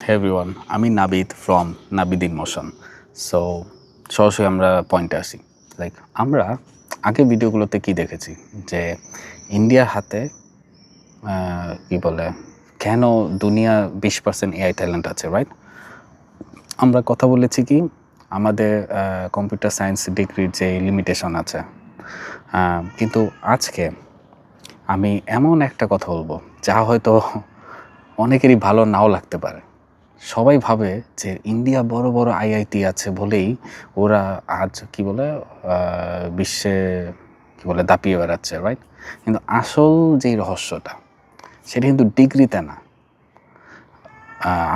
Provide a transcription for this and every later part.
Hey everyone, আমি Nabid from Nabid in motion. So সরাসরি আমরা পয়েন্টে আসি। আমরা আগে ভিডিওগুলোতে কি দেখেছি যে ইন্ডিয়ার হাতে কি বলে কেন দুনিয়া 20% এআই ট্যালেন্ট আছে, রাইট? আমরা কথা বলেছি কি আমাদের কম্পিউটার সায়েন্স ডিগ্রির যে লিমিটেশন আছে, কিন্তু আজকে আমি এমন একটা কথা বলবো যা হয়তো অনেকেরই ভালো নাও লাগতে পারে। সবাই ভাবে যে ইন্ডিয়া বড় বড় আইআইটি আছে বলেই ওরা আজ কি বলে বিশ্বে কি বলে দাপিয়ে বেড়াচ্ছে, রাইট? কিন্তু আসল যেই রহস্যটা সেটা কিন্তু ডিগ্রিতে না।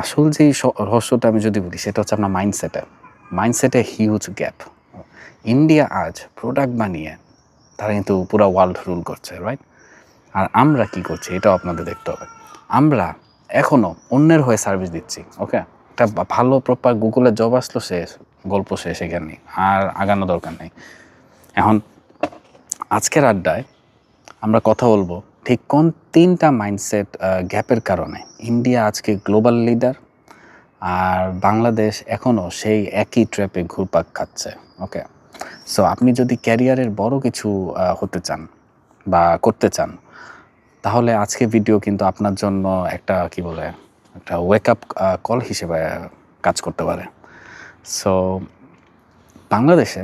আসল যেই রহস্যটা আমি যদি বলি সেটা হচ্ছে আপনার মাইন্ডসেটে হিউজ গ্যাপ। ইন্ডিয়া আজ প্রোডাক্ট বানিয়ে তারা কিন্তু পুরো ওয়ার্ল্ড রুল করছে, রাইট? আর আমরা কি করছি এটাও আপনাদের দেখতে হবে। আমরা এখনও অন্যের হয়ে সার্ভিস দিচ্ছি। ওকে, একটা ভালো প্রপার গুগলে জব আসলো, শেষ, গল্প শেষ, এখানে আর আগানো দরকার নেই। এখন আজকের আড্ডায় আমরা কথা বলবো ঠিক কোন তিনটা মাইন্ডসেট গ্যাপের কারণে ইন্ডিয়া আজকে গ্লোবাল লিডার আর বাংলাদেশ এখনও সেই একই ট্র্যাপে ঘুরপাক খাচ্ছে। ওকে, সো আপনি যদি ক্যারিয়ারের বড় কিছু হতে চান বা করতে চান, তাহলে আজকে ভিডিও কিন্তু আপনার জন্য একটা কি বলে একটা ওয়েক আপ কল হিসেবে কাজ করতে পারে। সো বাংলাদেশে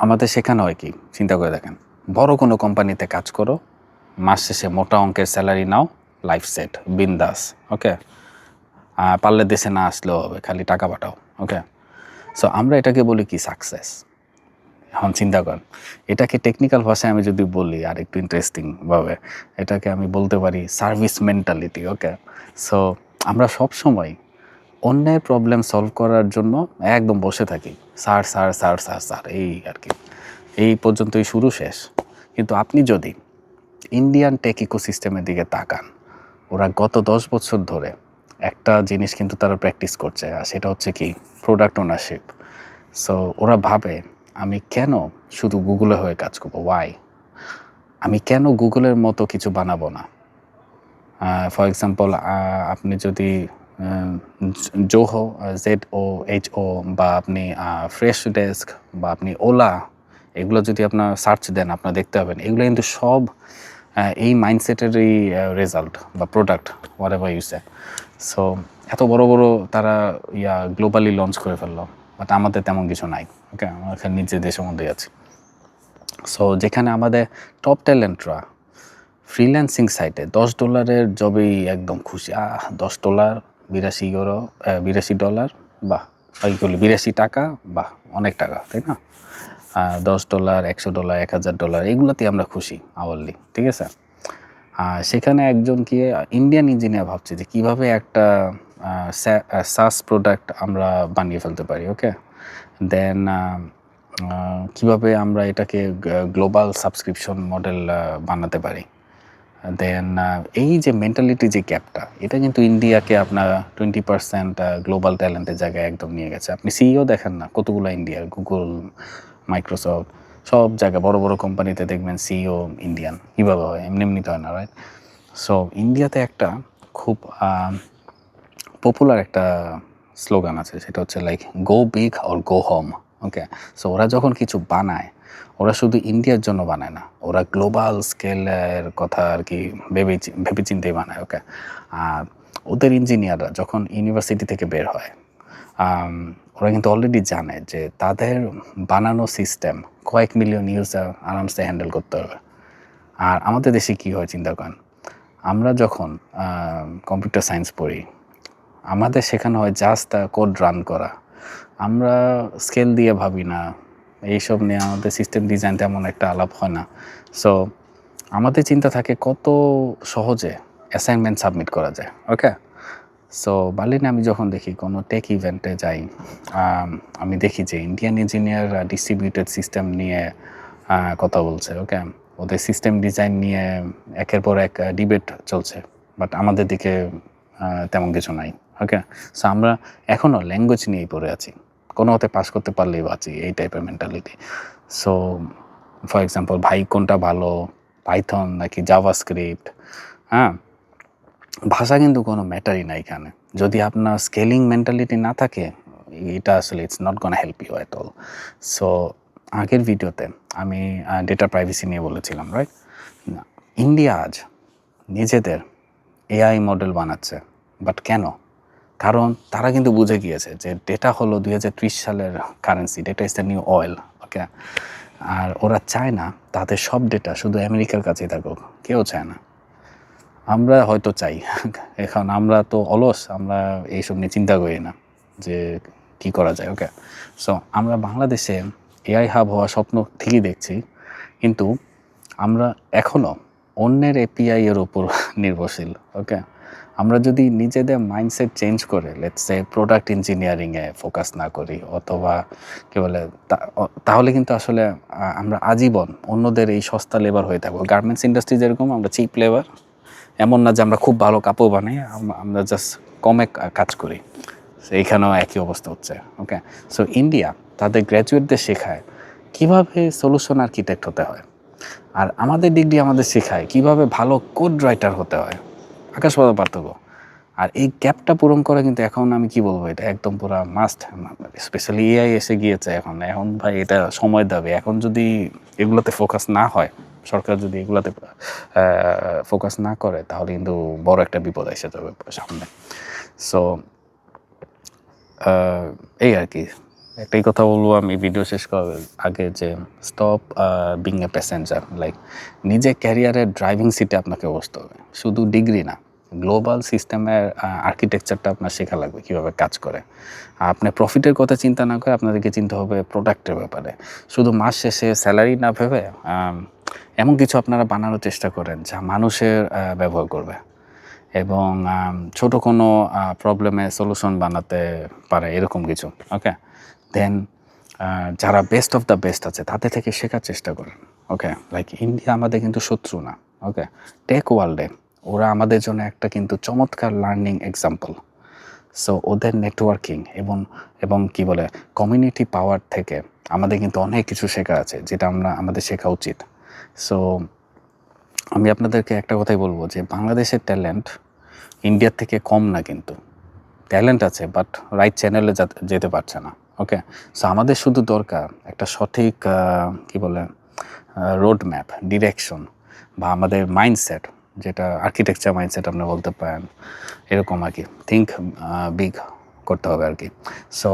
আমাদের শেখানো হয় কি, চিন্তা করে দেখেন, বড় কোনো কোম্পানিতে কাজ করো, মাস শেষে মোটা অঙ্কের স্যালারি নাও, লাইফ সেট, বিন্দাস। ওকে, পারলে দেশে না আসলেও হবে, খালি টাকা পাঠাও। ওকে, সো আমরা এটাকে বলি কি সাকসেস। এখন চিন্তা করেন, এটাকে টেকনিক্যাল ভাষায় আমি যদি বলি আর একটু ইন্টারেস্টিংভাবে, এটাকে আমি বলতে পারি সার্ভিস মেন্টালিটি। ওকে, সো আমরা সবসময় অন্যের প্রবলেম সলভ করার জন্য একদম বসে থাকি, sir sir sir sir sir, এই আর কি, এই পর্যন্তই, শুরু শেষ। কিন্তু আপনি যদি ইন্ডিয়ান টেক ইকোসিস্টেমের দিকে তাকান, ওরা গত 10 বছর ধরে একটা জিনিস কিন্তু তারা প্র্যাকটিস করছে, আর সেটা হচ্ছে কি প্রোডাক্ট ওনারশিপ। সো ওরা ভাবে আমি কেন শুধু গুগলে হয়ে কাজ করবো, ওয়াই আমি কেন গুগলের মতো কিছু বানাবো না। ফর এক্সাম্পল, আপনি যদি জোহো, ZOHO, বা আপনি ফ্রেশ ডেস্ক, বা আপনি ওলা, এগুলো যদি আপনার সার্চ দেন, আপনার দেখতে পাবেন এগুলো কিন্তু সব এই মাইন্ডসেটেরই রেজাল্ট বা product, whatever you say. So এত বড় বড় তারা গ্লোবালি লঞ্চ করে ফেললো, বাট আমাদের তেমন কিছু নাই। ওকে, আমরা এখানে নিজের দেশের মধ্যেই আছি। সো যেখানে আমাদের টপ ট্যালেন্টরা ফ্রিল্যান্সিং সাইটে $10 জবেই একদম খুশি, $10, 82 ইউরো, $82, বাহ, এইগুলি 82 টাকা, বাহ, অনেক টাকা, তাই না? $10, $100, $1000, এগুলোতেই আমরা খুশি আওয়ারলি, ঠিক আছে? সেখানে একজন কি ইন্ডিয়ান ইঞ্জিনিয়ার ভাবছে যে কীভাবে একটা সাস প্রোডাক্ট আমরা বানিয়ে ফেলতে পারি। ওকে, দেন কীভাবে আমরা এটাকে গ্লোবাল সাবস্ক্রিপশন মডেল বানাতে পারি। দেন এই যে মেন্টালিটি যে গ্যাপটা, এটা কিন্তু ইন্ডিয়াকে আপনার 20% গ্লোবাল ট্যালেন্টের জায়গায় একদম নিয়ে গেছে। আপনি সিইও দেখেন না কতগুলো ইন্ডিয়ার, গুগল, মাইক্রোসফট, সব জায়গায় বড় বড় কোম্পানিতে দেখবেন সিইও ইন্ডিয়ান। কীভাবে হয়? এমনি এমনিতে হয় না, রাইট? সো ইন্ডিয়াতে একটা খুব পপুলার একটা স্লোগান আছে, সেটা হচ্ছে like go big or go home. Okay, so ওরা যখন কিছু বানায়, ওরা শুধু ইন্ডিয়ার জন্য বানায় না, ওরা গ্লোবাল স্কেলের কথা আর কি ভেবে চিন্তেই বানায়। ওকে, আর ওদের ইঞ্জিনিয়াররা যখন ইউনিভার্সিটি থেকে বের হয়, ওরা কিন্তু অলরেডি জানে যে তাদের বানানো সিস্টেম কয়েক মিলিয়ন ইউজার আরামসে হ্যান্ডেল করতে হবে। আর আমাদের দেশে কী হয় চিন্তা করেন, আমরা যখন কম্পিউটার সায়েন্স পড়ি, আমাদের শেখানো হয় জাস্ট কোড রান করা। আমরা স্কেল দিয়ে ভাবি না, এইসব নিয়ে আমাদের সিস্টেম ডিজাইন তেমন একটা আলাপ হয় না। সো আমাদের চিন্তা থাকে কত সহজে অ্যাসাইনমেন্ট সাবমিট করা যায়। ওকে, সো বার্লিনে আমি যখন দেখি কোনো টেক ইভেন্টে যাই, আমি দেখি যে ইন্ডিয়ান ইঞ্জিনিয়ার ডিস্ট্রিবিউটেড সিস্টেম নিয়ে কথা বলছে। ওকে, ওদের সিস্টেম ডিজাইন নিয়ে একের পর এক ডিবেট চলছে, বাট আমাদের দিকে তেমন কিছু নাই। ওকে, সো আমরা এখনও ল্যাঙ্গুয়েজ নিয়েই পড়ে আছি, কোনো মতে পাস করতে পারলেই বাঁচি, এই টাইপের মেন্টালিটি। সো ফর এক্সাম্পল, ভাই কোনটা ভালো, পাইথন নাকি জাভাস্ক্রিপ্ট? হ্যাঁ, ভাষা কিন্তু কোনো ম্যাটারই না এখানে। যদি আপনার স্কেলিং মেন্টালিটি না থাকে, এটা আসলে it's not gonna help you at all. So আগের ভিডিওতে আমি ডেটা প্রাইভেসি নিয়ে বলেছিলাম, রাইট? ইন্ডিয়া আজ নিজেদের এআই মডেল বানাচ্ছে, বাট কেন? কারণ তারা কিন্তু বুঝে গিয়েছে যে ডেটা হলো 2030 সালের currency, data is the new oil, okay? আর ওরা চায় না তাদের সব ডেটা শুধু আমেরিকার কাছেই থাকুক, কেউ চায় না। আমরা হয়তো চাই, এখন আমরা তো অলস, আমরা এইসব নিয়ে চিন্তা করি না যে কী করা যায়, ওকে? সো আমরা বাংলাদেশে এআই হাব হওয়া স্বপ্ন ঠিকই দেখছি, কিন্তু আমরা এখনও অন্যের এপিআই এর উপর নির্ভরশীল, ওকে? আমরা যদি নিজেদের মাইন্ডসেট চেঞ্জ করে লেটস সে প্রোডাক্ট ইঞ্জিনিয়ারিংয়ে ফোকাস না করি, অথবা কী বলে, তাহলে কিন্তু আসলে আমরা আজীবন অন্যদের এই সস্তা লেবার হয়ে থাকবো। গার্মেন্টস ইন্ডাস্ট্রি যেরকম আমরা চিপ লেবার, এমন না যে আমরা খুব ভালো কাপড় বানাই, আমরা জাস্ট কমে কাজ করি, এইখানেও একই অবস্থা হচ্ছে, ওকে? সো ইন্ডিয়া তাদের গ্র্যাজুয়েটদের শেখায় কীভাবে সলিউশন আর্কিটেক্ট হতে হয়, আর আমাদের ডিগ্রি আমাদের শেখায় কীভাবে ভালো কোড রাইটার হতে হয়। আকাশ পাতাল পার্থক্য। আর এই গ্যাপটা পূরণ করে কিন্তু এখন আমি কি বলবো, এটা একদম পুরা মাস্ট। স্পেশালি এআই এসে গিয়েছে এখন ভাই এটা সময় দেবে। এখন যদি এগুলোতে ফোকাস না হয়, সরকার যদি এগুলোতে ফোকাস না করে, তাহলে কিন্তু বড় একটা বিপদ এসে যাবে সামনে। সো এই আর কি, একটাই কথা বলবো আমি ভিডিও শেষ করার আগে, যে stop being a passenger. Like নিজে ক্যারিয়ারের ড্রাইভিং সিটে আপনাকে বসতে হবে, শুধু ডিগ্রি না, গ্লোবাল সিস্টেমের আর্কিটেকচারটা আপনার শেখা লাগবে, কীভাবে কাজ করে। আপনি প্রফিটের কথা চিন্তা না করে আপনাদেরকে চিন্তা হবে প্রোডাক্টের ব্যাপারে। শুধু মাস শেষে স্যালারি না ভেবে এমন কিছু আপনারা বানানোর চেষ্টা করেন যা মানুষের ব্যবহার করবে, এবং ছোট কোনো প্রবলেমে সলিউশন বানাতে পারে, এরকম কিছু, ওকে? দেন যারা বেস্ট অফ দ্য বেস্ট আছে তাদের থেকে শেখার চেষ্টা করেন, ওকে? লাইক ইন্ডিয়া আমাদের কিন্তু শত্রু না, ওকে? টেক ওয়ার্ল্ডে ওরা আমাদের জন্য একটা কিন্তু চমৎকার লার্নিং এক্সাম্পল। সো ওদের নেটওয়ার্কিং এবং কি বলে কমিউনিটি পাওয়ার থেকে আমাদের কিন্তু অনেক কিছু শেখা আছে, যেটা আমাদের শেখা উচিত। সো আমি আপনাদেরকে একটা কথাই বলবো, যে বাংলাদেশের ট্যালেন্ট ইন্ডিয়ার থেকে কম না, কিন্তু ট্যালেন্ট আছে, বাট রাইট চ্যানেলে যেতে পারছে না, ওকে? সো আমাদের শুধু দরকার একটা সঠিক কি বলে রোড ম্যাপ, ডিরেকশন, বা আমাদের মাইন্ডসেট, যেটা আর্কিটেকচার মাইন্ডসেট আপনি বলতে পারেন, এরকম আর কি। থিঙ্ক বিগ করতে হবে আর কি। সো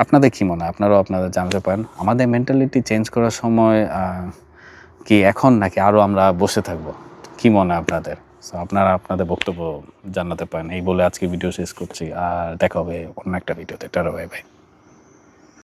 আপনাদের কী মনে হয়, আপনারাও জানতে পারেন। আমাদের মেন্টালিটি চেঞ্জ করার সময় কি এখন, নাকি আরও আমরা বসে থাকবো? কী মনে হয় আপনাদের? সো আপনারা আপনাদের বক্তব্য জানাতে পারেন। এই বলে আজকে ভিডিও শেষ করছি, আর দেখা হবে অন্য একটা ভিডিওতে। Tata, bye bye.